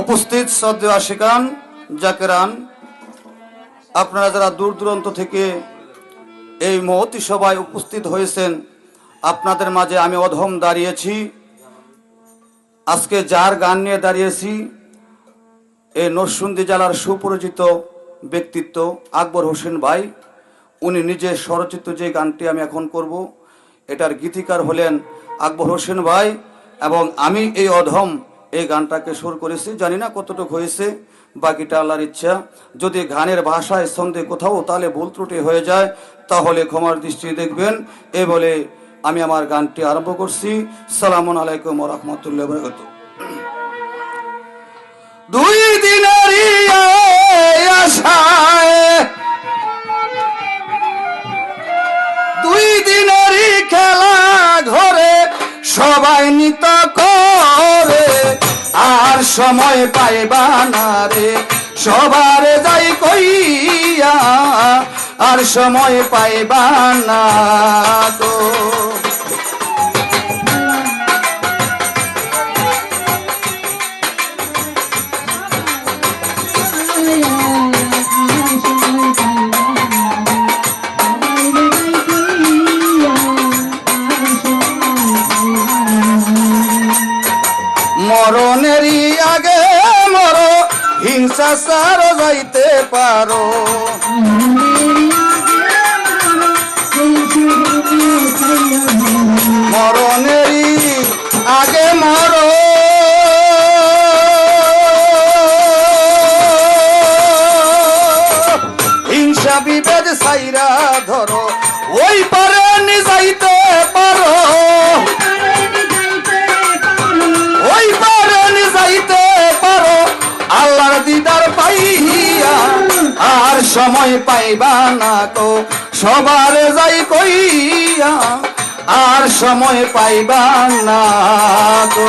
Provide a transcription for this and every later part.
উপস্থিত শ্রদ্ধেয় আশিকান জাকেরান, আপনারা যারা দূর দূরান্ত থেকে এই মহতী সভায় উপস্থিত হয়েছেন, আপনাদের মাঝে আমি অধম দাঁড়িয়েছি। আজকে যার গান নিয়ে দাঁড়িয়েছি, এই নরসিংদী জেলার সুপরিচিত ব্যক্তিত্ব আকবর হোসেন ভাই। উনি নিজে স্বরচিত যে গানটি আমি এখন করব, এটার গীতিকার হলেন আকবর হোসেন ভাই, এবং আমি এই অধম এই গানটাকে সুর করেছি। জানি না কতটুকু হয়েছে, বাকিটা আল্লাহর ইচ্ছা। যদি গানের ভাষায় ছন্দে কোথাও তাহলে ভুল ত্রুটি হয়ে যায়, তাহলে ক্ষমার দৃষ্টি দেখবেন। এ বলে আমি আমার গানটি আরম্ভ করছি। সালামুন আলাইকুম ওয়া রাহমাতুল্লাহি ওয়া বারাকাতুহু। দুই দিনেরই আশায়, দুই দিনেরই খেলা ঘরে সবাই নিত করে, আর সময় পাইবা না রে সবার যাই কইয়া, আর সময় পাইবা না গো। মরণেরই আগে মরো, হিংসা সারো যাইতে পারো। মরণেরই আগে মরো, হিংসা বিভেদ সাইরা ধরো, ওই পারে নি যাইতে পারো, ওই পারে নি যাইতে পারো আল্লাহর দিদার পাইয়া, আর সময় পাইবা না তো সবার যাই কইয়া, আর সময় পাইবা না তো।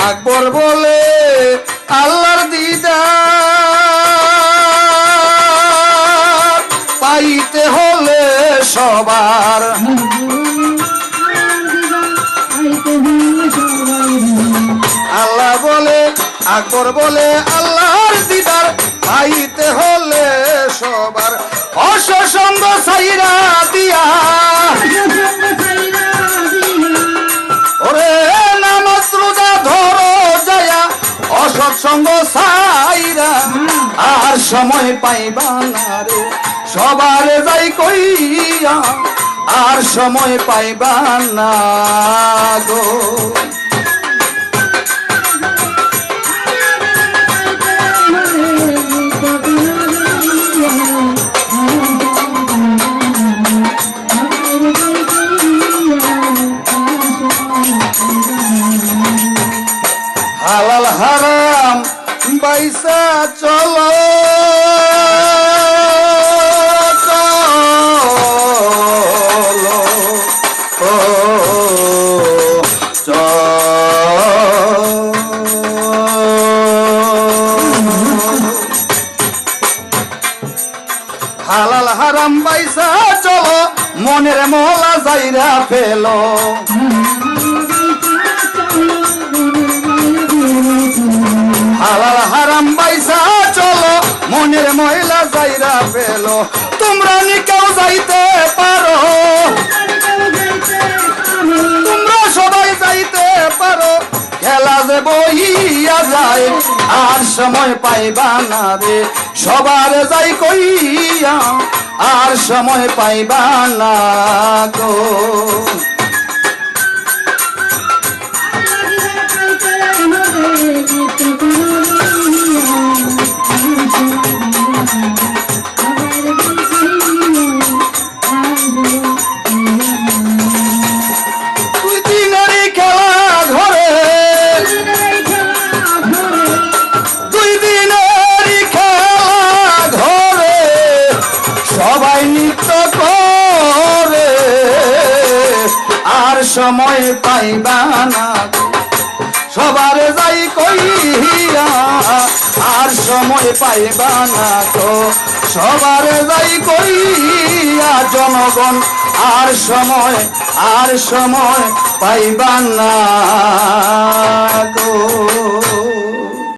আকবর বলে আল্লাহর দিদার পাইতে হলে সবার, আল্লাহ বলে আকবর বলে আল্লাহর দিদার পাইতে হলে সবার, অসসঙ্গ সাইরা দিয়া ওরে নামাজ রোজা ধরো যায়া, অসৎসঙ্গ সাইরা আর সময় পাইবা না রে সবার যাই কইয়া, আর সময় পাইবা না গো। হালাল হারাম বাইসা চলো, হালাল হারাম বাইসা চলো, মনের মহলা যাইরা ফেলো, হালাল হারাম বাইসা চলো, মনের মহিলা যাইরা ফেলো। তোমরা নিকেও যাইতে পারো, তোমরা সবাই যাইতে পারো, খেলা যে বইয়া যায়, আর সময় পাইবা না রে সবার যাই কইয়া, আর সময় পাইবা না গো। সবাই নৃত্য করে সময় পাইবা না সবার যাই কইয়া আর সময় পাইবা না তো সবার যাই কইয়া জনগণ আর সময় পাইবা না গো।